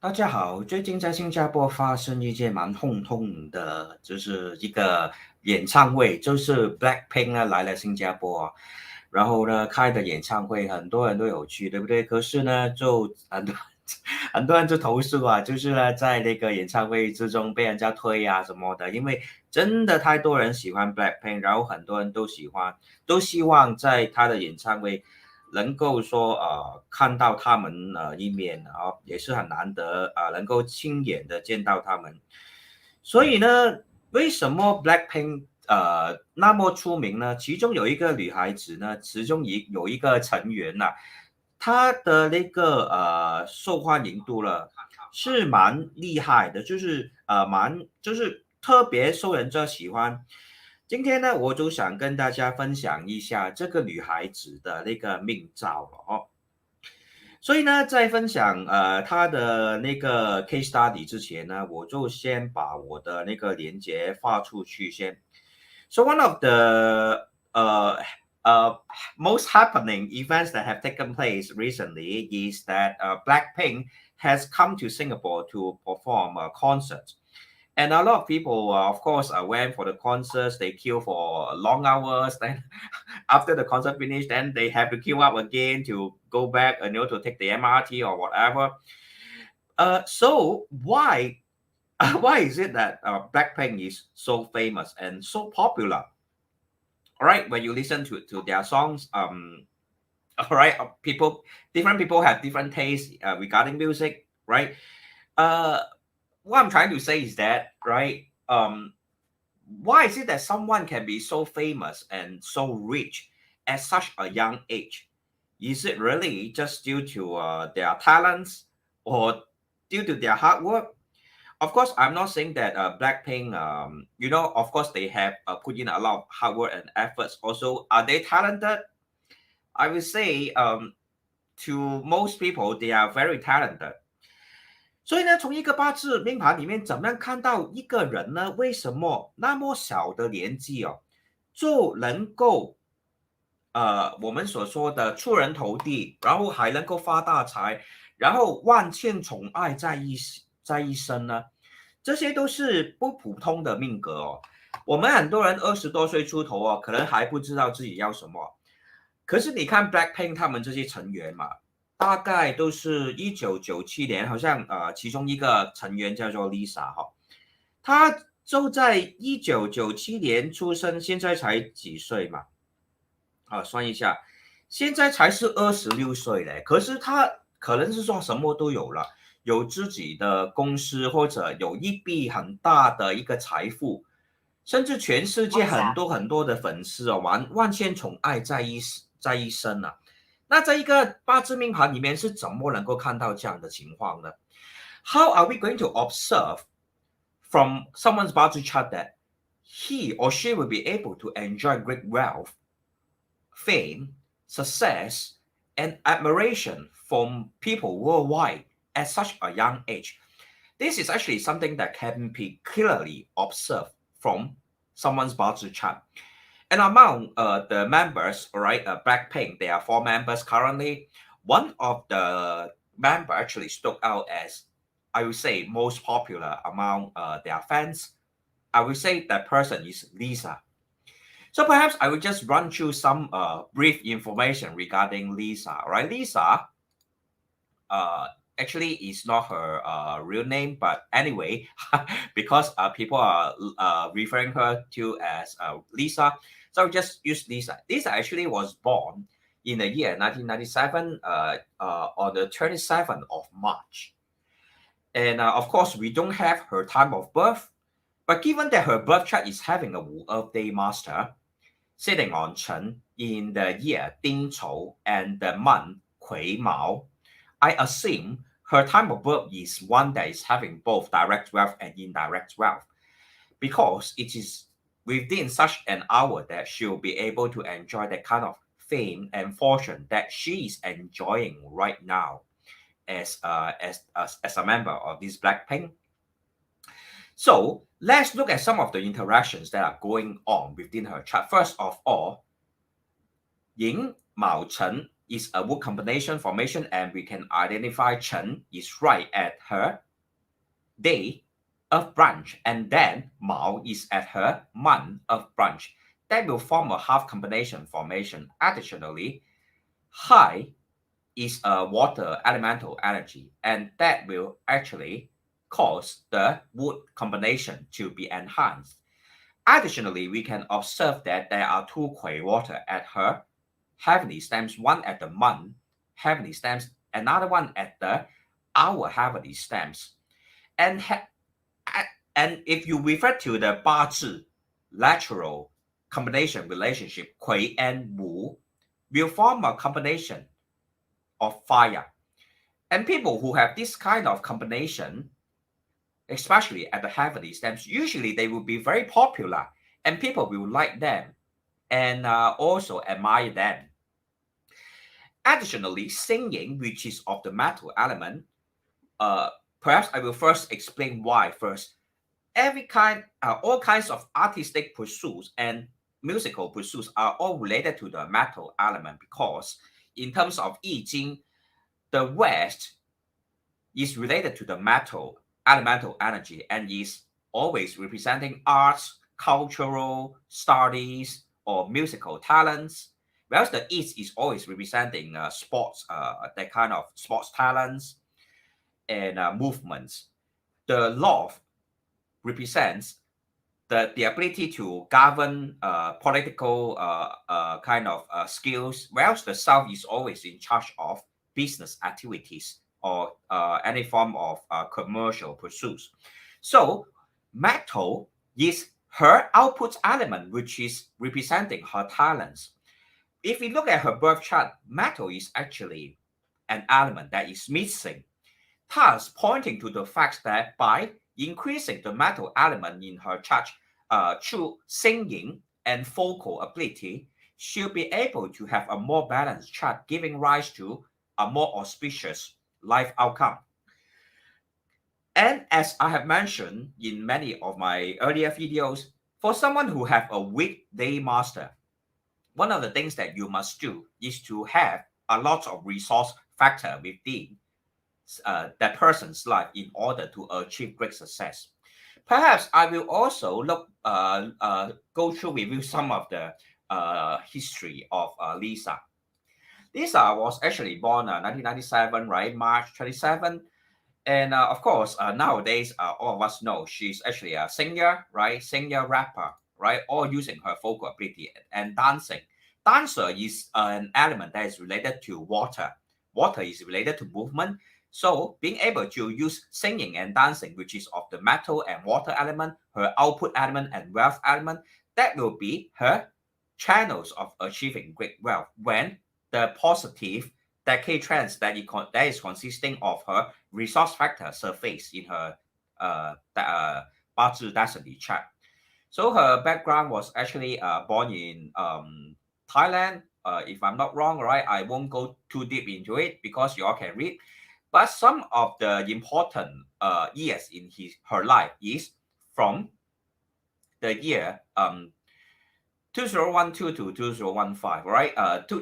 大家好，最近在新加坡发生一件蛮轰动的，就是一个演唱会，就是 Blackpink 呢来了新加坡啊，然后呢开的演唱会，很多人都有去，对不对？可是呢，就很多很多人就投诉啊，就是呢在那个演唱会之中被人家推啊什么的，因为真的太多人喜欢 Blackpink，然后很多人都喜欢，都希望在他的演唱会能够说看到他们一面啊，也是很难得能够亲眼的见到他们。所以呢，为什么 Blackpink 那么出名呢？其中有一个女孩子呢，其中有一个成员呐、她的那个受欢迎度呢是蛮厉害的，就是就是特别受人家喜欢。今天呢，我就想跟大家分享一下这个女孩子的那个命照了哦。所以呢，在分享她的那个 case study 之前呢，我就先把我的那个连接发出去先。So one of the uh, most happening events that have taken place recently is that Blackpink has come to Singapore to perform a concert. And a lot of people, of course, went for the concerts. They queue for long hours. Then after the concert finished, then they have to queue up again to go back, to take the MRT or whatever. So why why is it that Blackpink is so famous and so popular? All right, when you listen to their songs, all right, different people have different tastes regarding music, right? Uh, what I'm trying to say is that, right? Why is it that someone can be so famous and so rich at such a young age? Is it really just due to their talents or due to their hard work? Of course, I'm not saying that Blackpink, of course, they have put in a lot of hard work and efforts. Also, are they talented? I would say to most people, they are very talented. 所以呢，从一个八字命盘里面，怎么样看到一个人呢？为什么那么小的年纪哦，就能够我们所说的出人头地，然后还能够发大财，然后万千宠爱在一身呢？这些都是不普通的命格哦。我们很多人20多岁出头哦，可能还不知道自己要什么。可是你看 Blackpink 他们这些成员嘛，大概都是1997年，好像其中一个成员叫做 Lalisa 哈，她就在1997年出生，现在才几岁嘛？算一下，现在才是26岁嘞。可是她可能是说什么都有了，有自己的公司，或者有一笔很大的一个财富，甚至全世界很多很多的粉丝哦，万千宠爱在一身啊。那在一个八字命盘里面是怎么能够看到这样的情况呢？How are we going to observe from someone's Bazi chart that he or she will be able to enjoy great wealth, fame, success, and admiration from people worldwide at such a young age? This is actually something that can be clearly observed from someone's Bazi chart. And among the members, right, Blackpink, there are four members currently. One of the member actually stood out as, I would say, most popular among their fans. I would say that person is Lisa. So perhaps I will just run through some brief information regarding Lisa. Right, Lisa uh, actually is not her real name, but anyway, because people are referring her to as Lisa, so just use Lisa. Lisa actually was born in the year 1997 on the 27th of March. And of course, we don't have her time of birth, but given that her birth chart is having a Wu Earth Day Master sitting on Chen in the year Ding Chou and the month Kui Mao, I assume her time of birth is one that is having both direct wealth and indirect wealth, because it is within such an hour that she'll be able to enjoy the kind of fame and fortune that she is enjoying right now as a member of this Blackpink. So let's look at some of the interactions that are going on within her chart. First of all, Ying Mao Chen is a wood combination formation, and we can identify Chen is right at her day of branch, and then Mao is at her month of branch. That will form a half combination formation. Additionally, Hai is a water elemental energy, and that will actually cause the wood combination to be enhanced. Additionally, we can observe that there are two Kui water at her heavenly stems, one at the month heavenly stems, another one at the hour heavenly stems. And and if you refer to the Bazi lateral combination relationship, Kui and Wu will form a combination of fire. And people who have this kind of combination, especially at the heavenly stems, usually they will be very popular and people will like them and also admire them. Additionally, singing, which is of the metal element, perhaps I will first explain why first. All kinds of artistic pursuits and musical pursuits are all related to the metal element, because in terms of I Ching, the West is related to the metal elemental energy and is always representing arts, cultural studies, or musical talents, whereas the East is always representing sports, that kind of sports talents and movements. The North represents the ability to govern political kind of skills, whereas the South is always in charge of business activities or any form of commercial pursuits. So metal is her output element, which is representing her talents. If we look at her birth chart, metal is actually an element that is missing, thus pointing to the fact that by increasing the metal element in her chart through singing and vocal ability, she'll be able to have a more balanced chart, giving rise to a more auspicious life outcome. And as I have mentioned in many of my earlier videos, for someone who have a weak day master, one of the things that you must do is to have a lot of resource factor within that person's life in order to achieve great success. Perhaps I will also go through with you some of the history of Lisa. Lisa was actually born 1997, right, March 27. And of course, nowadays, all of us know she's actually a singer, right? Singer, rapper, right? All using her vocal ability and dancing. Dancer is an element that is related to water. Water is related to movement. So being able to use singing and dancing, which is of the metal and water element, her output element and wealth element, that will be her channels of achieving great wealth when the positive decade trends that is consisting of her resource factor surface in her Bazi destiny chart. So her background was actually born in Thailand. If I'm not wrong, right, I won't go too deep into it because you all can read. But some of the important years in her life is from the year 2012 to 2015, right?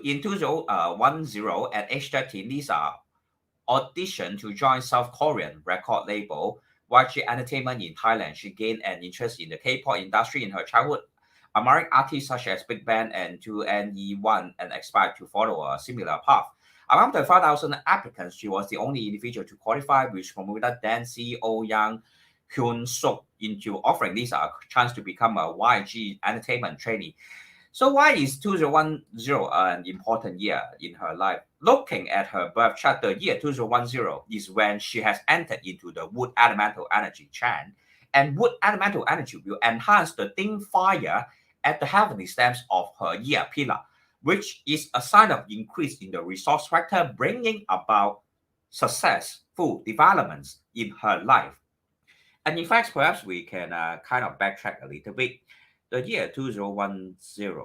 In 2010, at age 13, Lisa auditioned to join South Korean record label YG Entertainment in Thailand. She gained an interest in the K-pop industry in her childhood, admiring artists such as Big Bang and 2NE1, and aspired to follow a similar path. Among the 5,000 applicants, she was the only individual to qualify, which promoted then CEO Yang Hyun Suk into offering Lisa a chance to become a YG Entertainment trainee. So why is 2010 an important year in her life? Looking at her birth chart, the year 2010 is when she has entered into the wood elemental energy chant, and wood elemental energy will enhance the dim fire at the heavenly stems of her year pillar, which is a sign of increase in the resource factor, bringing about successful developments in her life. And in fact, perhaps we can kind of backtrack a little bit. The year 2010,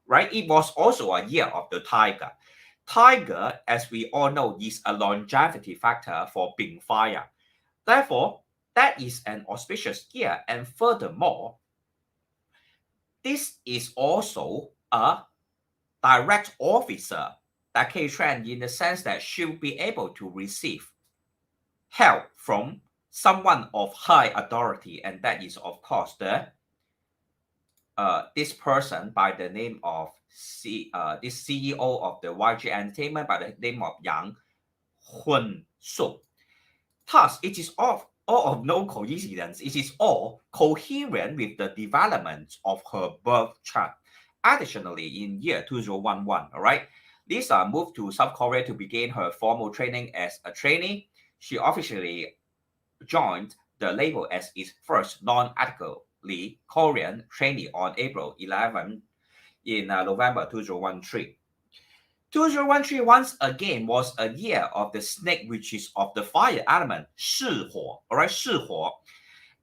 right? It was also a year of the tiger. Tiger, as we all know, is a longevity factor for being fire. Therefore, that is an auspicious year. And furthermore, this is also a direct officer decade trend in the sense that she will be able to receive help from someone of high authority, and that is of course the this person by the name of this CEO of the YG Entertainment by the name of Yang Hun-suk. Thus, it is all of no coincidence. It is all coherent with the development of her birth chart. Additionally, in year 2011, all right, Lisa moved to South Korea to begin her formal training as a trainee. She officially joined the label as its first non-ethnically Korean trainee on April 11 in November 2013. 2013 once again was a year of the snake, which is of the fire element, 巳火, all right, 巳火,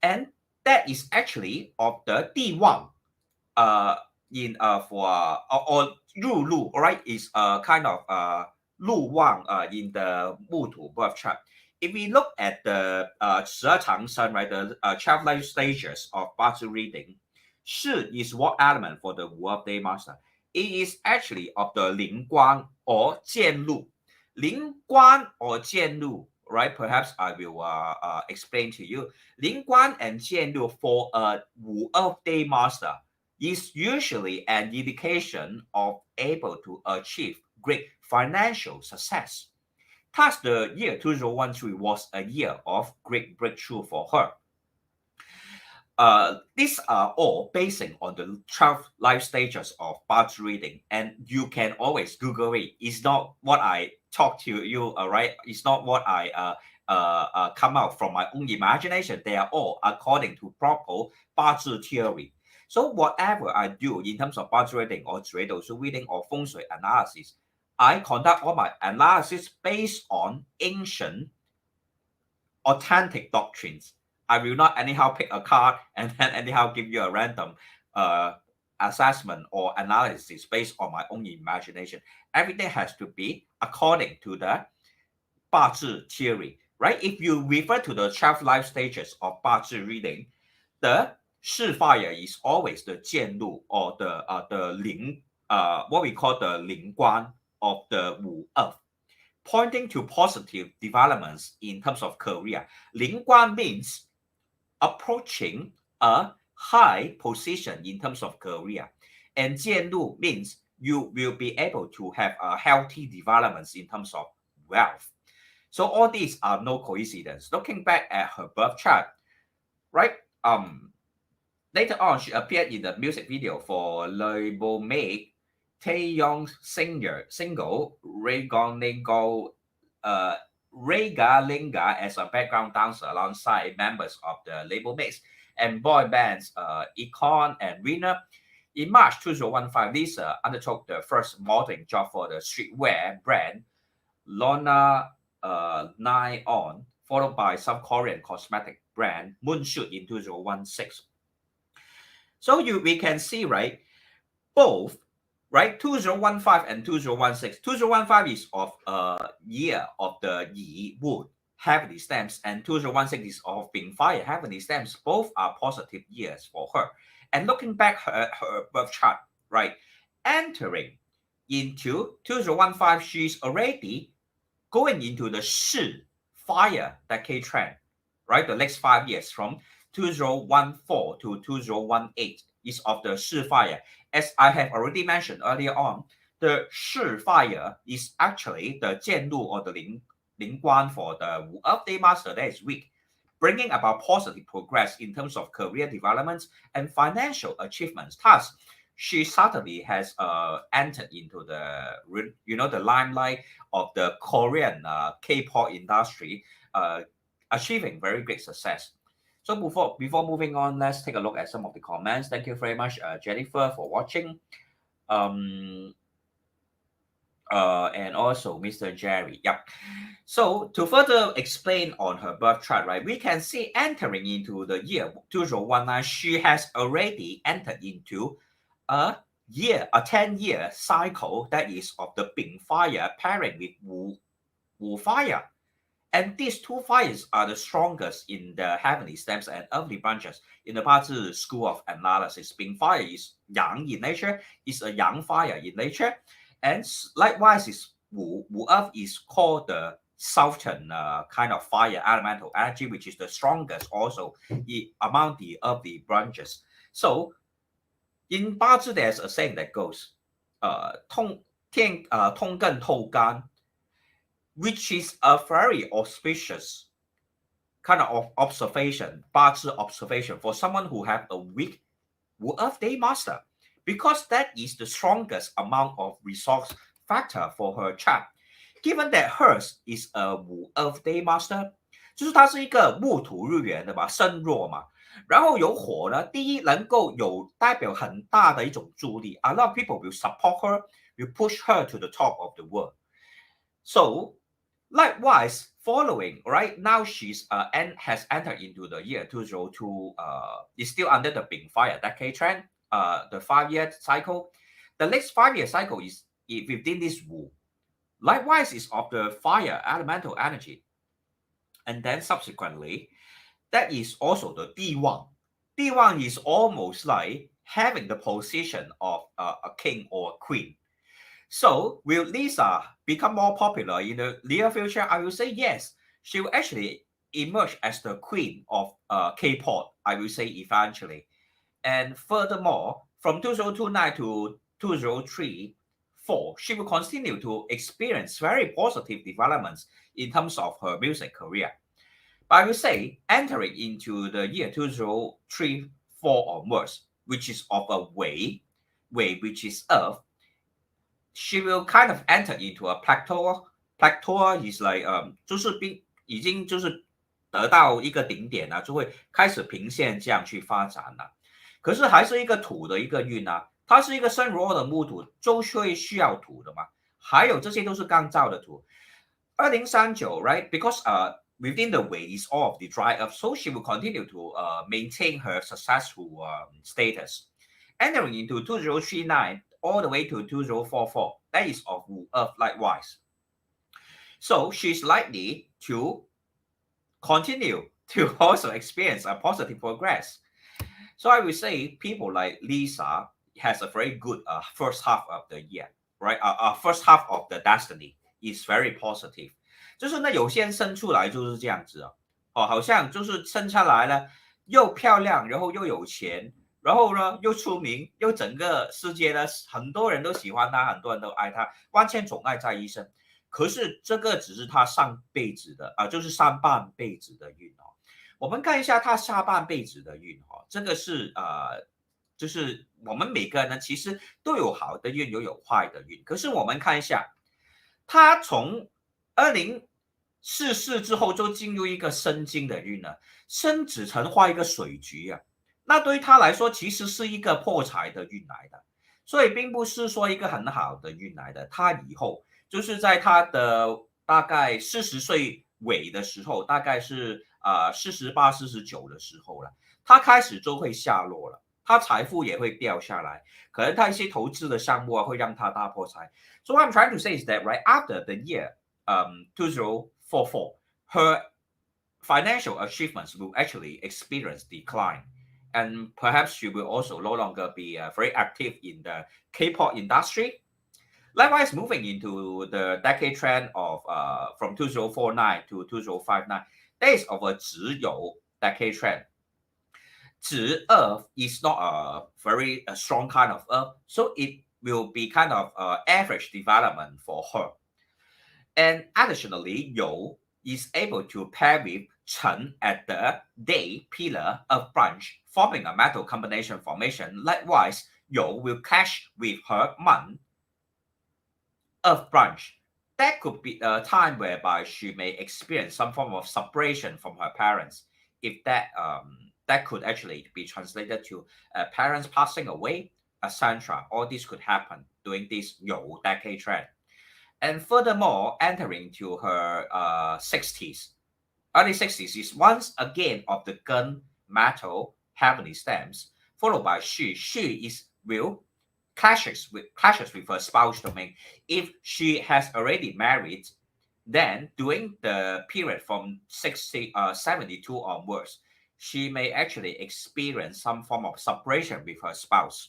and that is actually of the 地旺, in for or 入路, all right, is kind of 路旺 in the 木土 birth chart. If we look at the 十二长生, right, the 12 life stages of Bazi reading, 巳 is what element for the Wu of Day Master? It is actually of the 灵官 or 见路. 灵官 or 见路, right? Perhaps I will explain to you. 灵官 and 见路 for a Wu of Day Master is usually an indication of able to achieve great financial success. Thus, the year 2013 was a year of great breakthrough for her. These are all basing on the 12 life stages of Bazi reading, and you can always Google it. It's not what I talk to you, right? It's not what I come out from my own imagination. They are all according to proper Bazi theory. So whatever I do in terms of Bazi reading or 紫微斗数 reading or 风水 analysis, I conduct all my analysis based on ancient, authentic doctrines. I will not anyhow pick a card and then anyhow give you a random assessment or analysis based on my own imagination. Everything has to be according to the Bazi theory, right? If you refer to the 12 life stages of Bazi reading, the 是 fire is always the 见路 or the 灵 what we call the 灵官 of the Wu Earth, pointing to positive developments in terms of career. 灵官 means approaching a high position in terms of career, and 见路 means you will be able to have a healthy developments in terms of wealth. So all these are no coincidence. Looking back at her birth chart, right? Later on, she appeared in the music video for label mate Taeyong's single Regalinga as a background dancer alongside members of the label mates and boy bands Econ and Rina. In March 2015, Lisa undertook the first modeling job for the streetwear brand Lona Nine On, followed by South Korean cosmetic brand Moonshoot in 2016. So we can see, right, both, right, 2015 and 2016. 2015 is of a year of the Yi wood heavenly stems, and 2016 is of being fire heavenly stems. Both are positive years for her. And looking back her birth chart, right, entering into 2015, she's already going into the Shi fire decade trend, right? The next 5 years from 2014 to 2018 is of the Shi fire. As I have already mentioned earlier on, the Shi fire is actually the 见路 or the 灵官 for the Wu of Day Master that is weak, bringing about positive progress in terms of career developments and financial achievements. Thus, she suddenly has entered into the limelight of the Korean K-pop industry, achieving very great success. So before moving on, let's take a look at some of the comments. Thank you very much, Jennifer, for watching. And also Mr. Jerry. Yep. So to further explain on her birth chart, right, we can see entering into the year 2019, she has already entered into a 10-year cycle that is of the Bing fire pairing with Wu fire. And these two fires are the strongest in the heavenly stems and earthly branches in the Bazi school of analysis. Bing fire is yang in nature, is a yang fire in nature, and likewise is Wu Earth is called the southern kind of fire elemental energy, which is the strongest also among the branches. So in Bazi, there's a saying that goes, 通根透干, which is a very auspicious kind of observation, Bazi observation for someone who have a weak Wu Earth Day Master, because that is the strongest amount of resource factor for her chart. Given that hers is a Wu Earth Day Master, 就是它是一个木土日元的嘛，身弱嘛，然后有火呢，第一能够有代表很大的一种助力 ，a lot of people will support her, will push her to the top of the world. So likewise, following right now, she's has entered into the year 2002. Is still under the Bing Fire decade trend. The 5-year cycle. The next 5-year cycle is within this Wu. Likewise, is of the fire elemental energy. And then subsequently, that is also the D1. D1 is almost like having the position of a king or a queen. So will Lisa become more popular in the near future? I will say yes. She will actually emerge as the queen of K-pop, I will say eventually. And furthermore, from 2029 to 2034, she will continue to experience very positive developments in terms of her music career. But I will say, entering into the year 2034 onwards, which is of a Wei, which is Earth, she will kind of enter into a plateau. Plateau is like 就是已经就是得到一个顶点了，就会开始平线这样去发展了。可是还是一个土的一个运啊，它是一个身弱的木土，就会需要土的嘛。还有这些都是干燥的土。2039 right? Because within the way is all of the dry earth, so she will continue to maintain her successful status. Entering into 2039 all the way to 2044, that is of Earth likewise. So she's likely to continue to also experience a positive progress. So I would say people like Lisa has a very good first half of the year, right? First half of the destiny is very positive. 就是呢，有些人生出来就是这样子好像就是生下来了，又漂亮，然后又有钱，然后呢又出名，又整个世界呢很多人都喜欢他，很多人都爱他，万千宠爱在一身。可是这个只是他上辈子的就是上半辈子的运我们看一下他下半辈子的运这个是就是我们每个人呢其实都有好的运，有坏的运。可是我们看一下，他从2044之后就进入一个申金的运了，申子辰画一个水局那对于他来说其实是一个破财的运来的，所以并不是说一个很好的运来的。他以后就是在他的大概40岁尾的时候，大概是48、49的时候了，他开始就会下落了，他财富也会掉下来，可能他一些投资的项目会让他大破财。So what I'm trying to say is that right after the year 2044, her financial achievements will actually experience decline. And perhaps she will also no longer be very active in the K-pop industry. Likewise, moving into the decade trend of from 2049 to 2059, that is of a Zi You decade trend. Zi Earth is not a very strong kind of Earth, so it will be kind of average development for her. And additionally, You is able to pair with Chen at the day pillar of branch, forming a metal combination formation. Likewise, You will clash with her Mun Earth branch. That could be a time whereby she may experience some form of separation from her parents. If that could actually be translated to parents passing away, etc. All this could happen during this Yo decade trend. And furthermore, entering to her 60s, early 60s is once again of the gun metal heavenly stems, followed by she. She will clashes with her spouse domain. If she has already married, then during the period from 72 onwards, she may actually experience some form of separation with her spouse.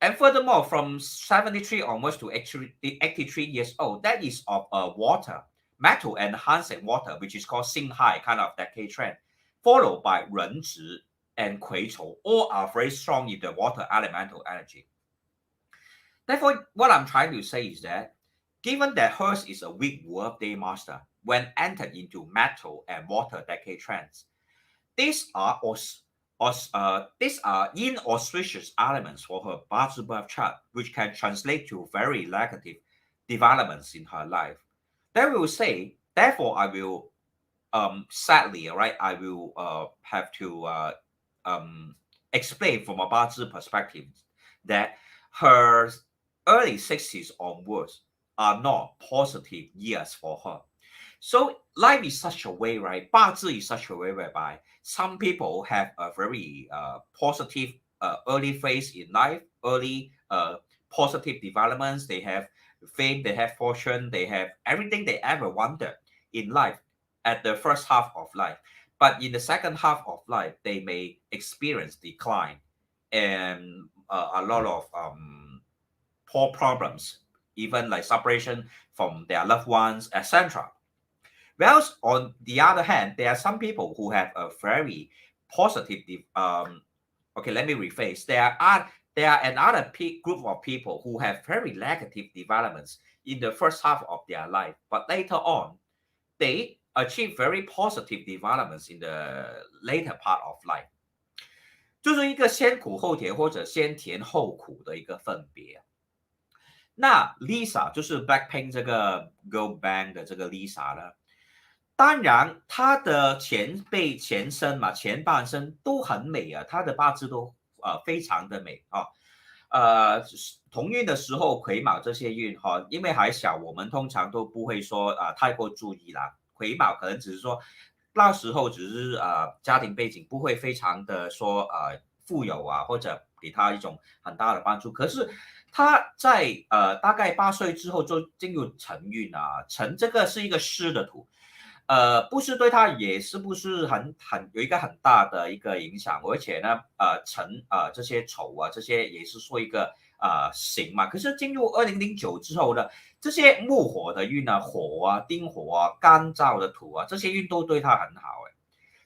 And furthermore, from 73 onwards to 83 years old, that is of water, metal enhancing water, which is called Xinghai kind of decade trend, followed by 壬子 and 癸丑. All are very strong in the water elemental energy. Therefore, what I'm trying to say is that given that hers is a weak workday master, when entered into metal and water decade trends, these are inauspicious elements for her Bazi birth chart, which can translate to very negative developments in her life. They will say, therefore, I will sadly, right, I will have to explain from a Bazi perspective that her early 60s onwards are not positive years for her. So life is such a way, right? Bazi is such a way whereby some people have a very positive early phase in life, early positive developments. They have fame, they have fortune, they have everything they ever wanted in life at the first half of life. But in the second half of life, they may experience decline and a lot of poor problems, even like separation from their loved ones, etc. Whereas on the other hand, there are some people who have a very positive. Okay, let me rephrase. There are another group of people who have very negative developments in the first half of their life, but later on, they achieve very positive developments in the later part of life. 就是一个先苦后甜或者先甜后苦的一个分别。那 Lisa 就是 Blackpink 这个 girl band 的这个 Lisa 呢，当然她的前身嘛，前半生都很美啊，她的八字都非常的美啊。同运的时候癸卯这些运哈，因为还小，我们通常都不会说太过注意啦。癸卯可能只是说那时候只是家庭背景不会非常的说富有啊，或者给他一种很大的帮助。可是他在大概8岁之后就进入辰运啊，辰这个是一个湿的土。不是对他也是不是很有一个很大的一个影响，而且呢，辰这些丑啊，这些也是说一个刑嘛。可是进入2009之后呢，这些木火的运啊，火啊、丁火啊、干燥的土啊，这些运都对他很好哎。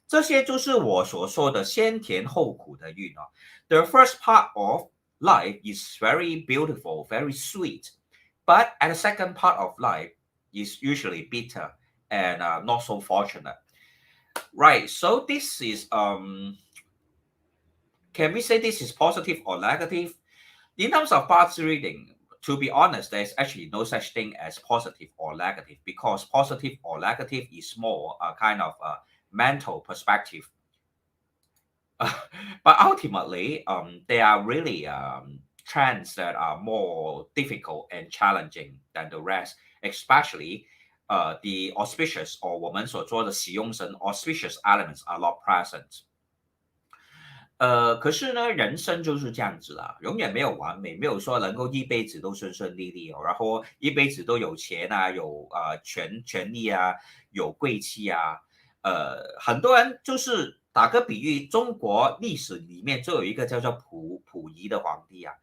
这些就是我所说的先甜后苦的运啊。The first part of life is very beautiful, very sweet, but at the second part of life is usually bitter and not so fortunate. Right. So this is can we say this is positive or negative? In terms of parts reading, to be honest, there's actually no such thing as positive or negative, because positive or negative is more a kind of a mental perspective. But ultimately, there are really trends that are more difficult and challenging than the rest, especially the auspicious or 我们所说的喜用神 auspicious elements are not present. 可是呢，人生就是这样子啦，永远没有完美，没有说能够一辈子都顺顺利利哦，然后一辈子都有钱啊，有权利啊，有贵气啊。很多人就是打个比喻，中国历史里面就有一个叫做溥仪的皇帝啊，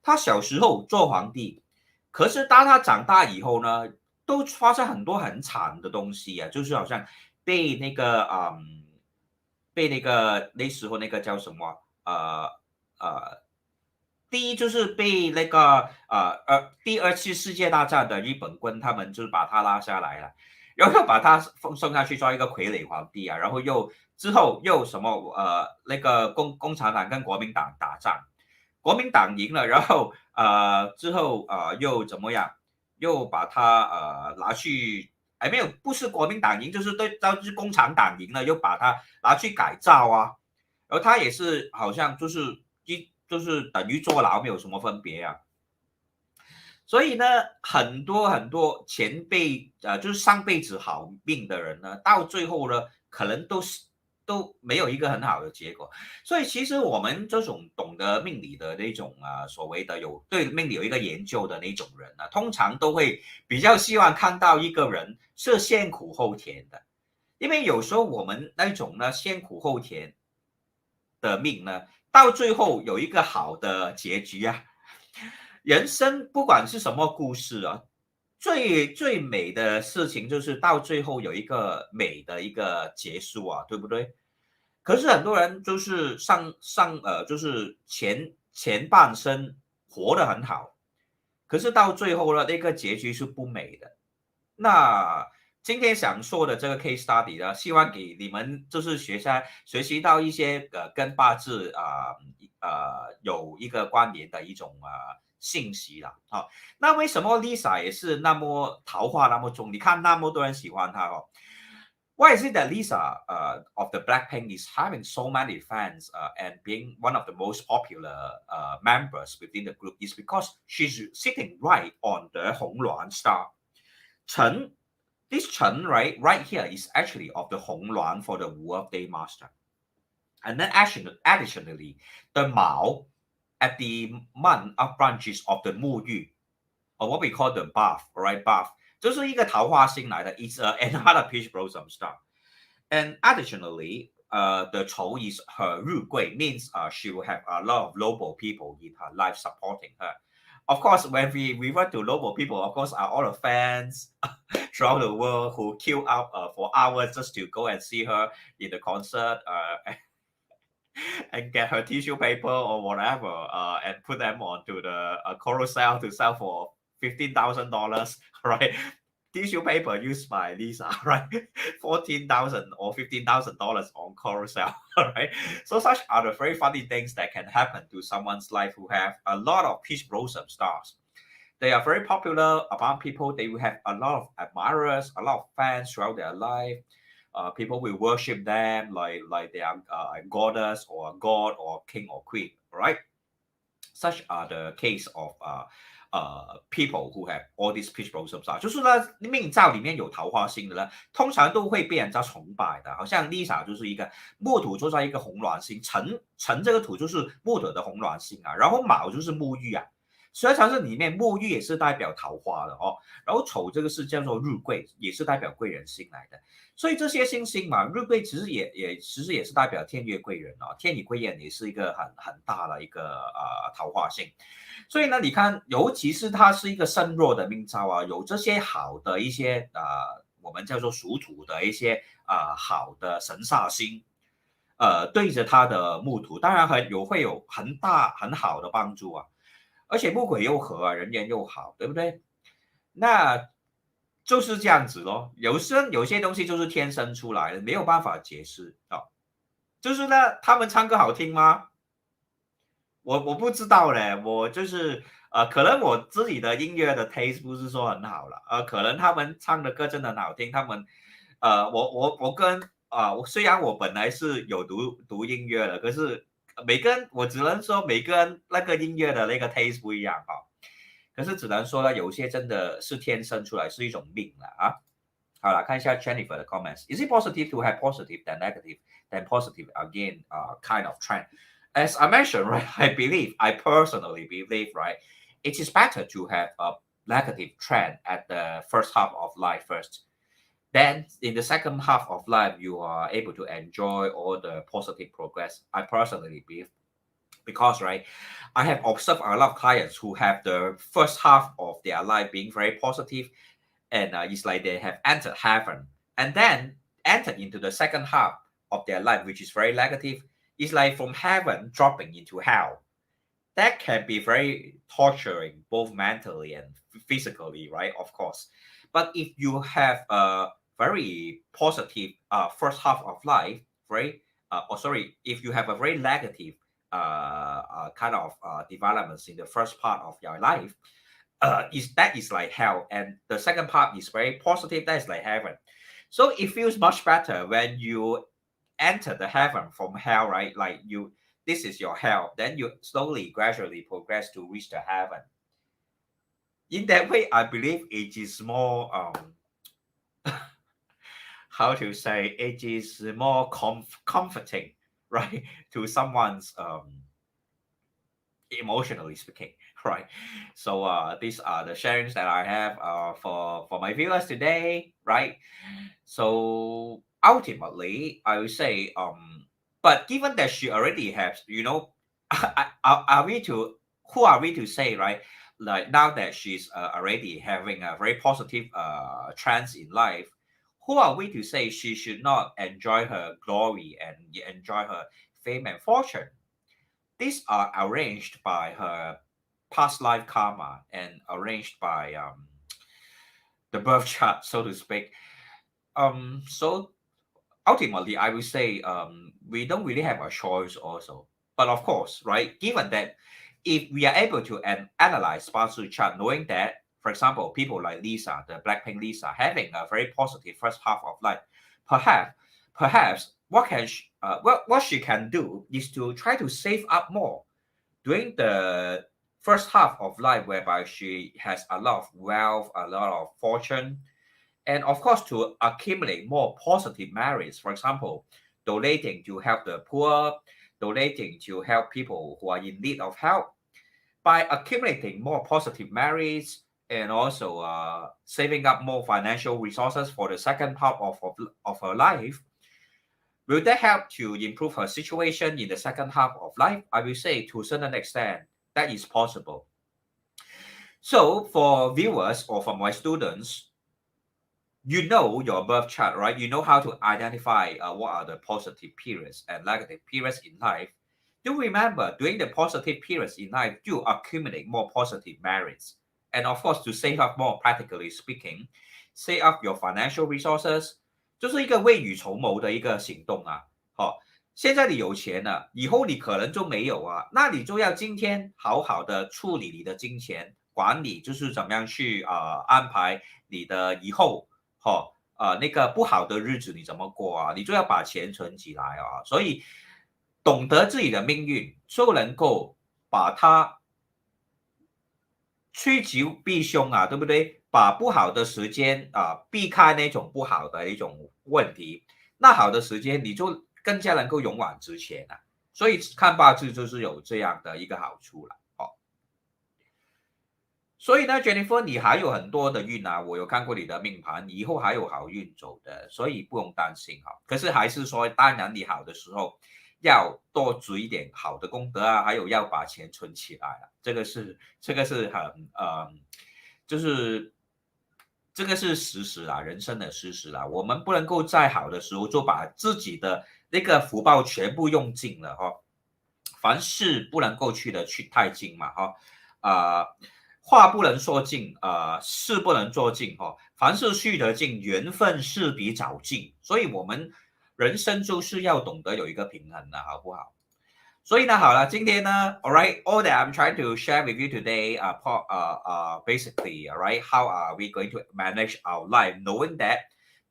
他小时候做皇帝，可是当他长大以后呢，都发生很多很惨的东西啊，就是好像被那个被那个那时候那个叫什么第一就是被那个第2次世界大战的日本quân他们就是把他拉下来了，然后把他送下去做一个傀儡皇帝啊，然后之后又什么那个共产党跟国民党打仗，国民党赢了，然后之后又怎么样，又把他拿去。没有，不是国民党赢，就是就是共产党赢了，又把他拿去改造啊，然后他也是好像就是等于坐牢，没有什么分别啊。所以呢，很多前辈就是上辈子好命的人呢，到最后呢，可能都没有一个很好的结果。所以其实我们这种懂得命理的那种所谓的对命理有一个研究的那种人呢，通常都会比较希望看到一个人是先苦后甜的，因为有时候我们那种呢先苦后甜的命呢，到最后有一个好的结局啊，人生不管是什么故事啊，最美的事情就是到最后有一个美的一个结束啊，对不对？可是很多人就是就是前半生活得很好，可是到最后呢，那个结局是不美的。那今天想说的这个 case study 呢，希望给你们就是学习到一些跟八字有一个关联的一种信息啦。好，那为什么 Lisa 也是那么桃花那么重？你看那么多人喜欢她哦。Why is it that Lisa of the Blackpink is having so many fans and being one of the most popular members within the group is because she's sitting right on the Hong Luan star. Chen, this Chen right here is actually of the Hong Luan for the Wu of Day Master. And then additionally, the Mao at the month of branches of the Mu Yu, or what we call the buff, right? Buff. 就是一个桃花星来的 is another peach blossom star. And additionally, the Chou is her 日贵 means she will have a lot of noble people in her life supporting her. Of course, when we refer to noble people, of course, are all the fans throughout the world who queue up for hours just to go and see her in the concert and get her tissue paper or whatever and put them onto the carousel to sell for $15,000, right? Tissue paper used by Lisa, right? 14,000 or $15,000 on carousel, right? So such are the very funny things that can happen to someone's life who have a lot of peach blossom stars. They are very popular among people. They will have a lot of admirers, a lot of fans throughout their life. People will worship them like they are a goddess or a god or king or queen, right? Such are the case of people who have all these peach blossoms 啊，就是呢命造里面有桃花星的呢，通常都会被人家崇拜的。好像 Lisa 就是一个木土坐在一个红鸾星，辰这个土就是木土的红鸾星啊，然后卯就是沐浴啊。虽然城市里面沐浴也是代表桃花的哦，然后丑这个是叫做日贵，也是代表贵人星来的。所以这些星星嘛，日贵其实也是代表天月贵人哦，天乙贵人也是一个很大的一个桃花星。所以呢，你看，尤其是它是一个身弱的命造啊，有这些好的一些我们叫做属土的一些好的神煞星，对着它的木土，当然会有很好的帮助啊。而且木鬼又合啊，人缘又好，对不对？那就是这样子咯。有些东西就是天生出来的，没有办法解释啊、哦。就是呢，他们唱歌好听吗？我不知道嘞，我就是可能我自己的音乐的 taste 不是说很好了，可能他们唱的歌真的很好听，他们我跟我虽然我本来是有读音乐的，可是每个人我只能说每个人那个音乐的那个 taste 不一样啊、哦，可是只能说呢，有些真的是天生出来，是一种命了啊。好了，看一下 Jennifer 的 comments. Is it positive to have positive than negative than positive again? Kind of trend. As I mentioned, right, I personally believe, right, it is better to have a negative trend at the first half of life first. Then in the second half of life, you are able to enjoy all the positive progress. I personally believe because, right, I have observed a lot of clients who have the first half of their life being very positive, and it's like they have entered heaven, and then entered into the second half of their life, which is very negative. It's like from heaven dropping into hell. That can be very torturing, both mentally and physically, right? Of course. But if you have a very positive first half of life, right? If you have a very negative kind of developments in the first part of your life, that is like hell, and the second part is very positive. That is like heaven. So it feels much better when you enter the heaven from hell, right? Like this is your hell. Then you slowly, gradually progress to reach the heaven. In that way, I believe it is more how to say, it is more comforting, right, to someone's emotionally speaking, right? So these are the sharings that I have for my viewers today, right? So ultimately, I would say, but given that she already has, are we to who are we to say, right? Like now that she's already having a very positive trends in life, who are we to say she should not enjoy her glory and enjoy her fame and fortune? These are arranged by her past life karma and arranged by the birth chart, so to speak. So ultimately, I would say we don't really have a choice also. But of course, right, given that if we are able to analyze Bazi chart, knowing that, for example, people like Lisa, the Blackpink Lisa, having a very positive first half of life, perhaps what she can do is to try to save up more during the first half of life, whereby she has a lot of wealth, a lot of fortune, and of course to accumulate more positive merits. For example, donating to help the poor, donating to help people who are in need of help. By accumulating more positive merits and also saving up more financial resources for the second part of her life, will that help to improve her situation in the second half of life? I will say to a certain extent that is possible. So for viewers or for my students, you know your birth chart, right? You know how to identify what are the positive periods and negative periods in life. Do remember, during the positive periods in life, do accumulate more positive merits. And of course, to save up more, practically speaking, save up your financial resources, 就是一个未雨绸缪的一个行动啊。好，现在你有钱了，以后你可能就没有啊，那你就要今天好好的处理你的金钱，管理就是怎么样去安排你的以后。那个不好的日子你怎么过啊？你就要把钱存起来啊。所以懂得自己的命运，就能够把它趋吉避凶啊，对不对？把不好的时间避开那种不好的一种问题，那好的时间你就更加能够勇往直前啊。所以看八字就是有这样的一个好处了。所以呢 ，Jennifer，你还有很多的运啊，我有看过你的命盘，以后还有好运走的，所以不用担心哈。可是还是说，当然你好的时候要多做一点好的功德啊，还有要把钱存起来啊，这个是很就是这个是事实啦，人生的事实啦。我们不能够在好的时候就把自己的那个福报全部用尽了哈。凡事不能够去太尽嘛哈，话不能说尽，事不能做尽哈。凡事去得尽，缘分势必找尽。所以我们人生就是要懂得有一个平衡的，好不好？所以呢，好了，今天呢 ，all right, all that I'm trying to share with you today, basically, all right, how are we going to manage our life, knowing that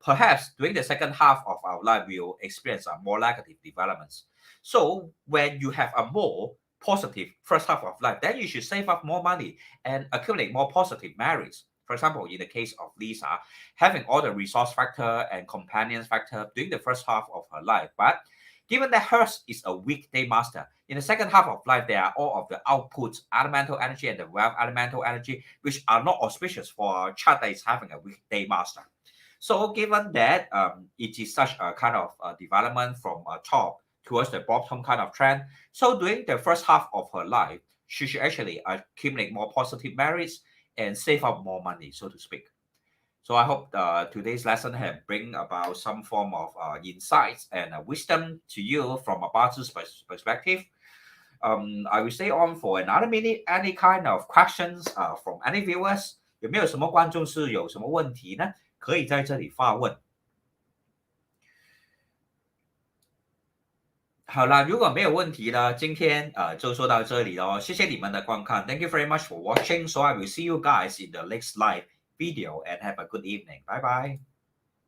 perhaps during the second half of our life we will experience more negative developments. So when you have a more positive first half of life, then you should save up more money and accumulate more positive merits. For example, in the case of Lisa, having all the resource factor and companions factor during the first half of her life, but given that hers is a weekday master, in the second half of life, there are all of the outputs, elemental energy and the wealth elemental energy, which are not auspicious for a chart that is having a weekday master. So given that it is such a kind of development from top towards the bottom kind of trend, so during the first half of her life, she should actually accumulate more positive merits and save up more money, so to speak. So I hope today's lesson have bring about some form of insights and wisdom to you from a Bazi's perspective. I will stay on for another minute. Any kind of questions from any viewers? 有没有什么观众是有什么问题呢？可以在这里发问。好啦，如果没有问题呢，今天就说到这里咯。谢谢你们的观看。Thank you very much for watching. So I will see you guys in the next live video and have a good evening. Bye bye.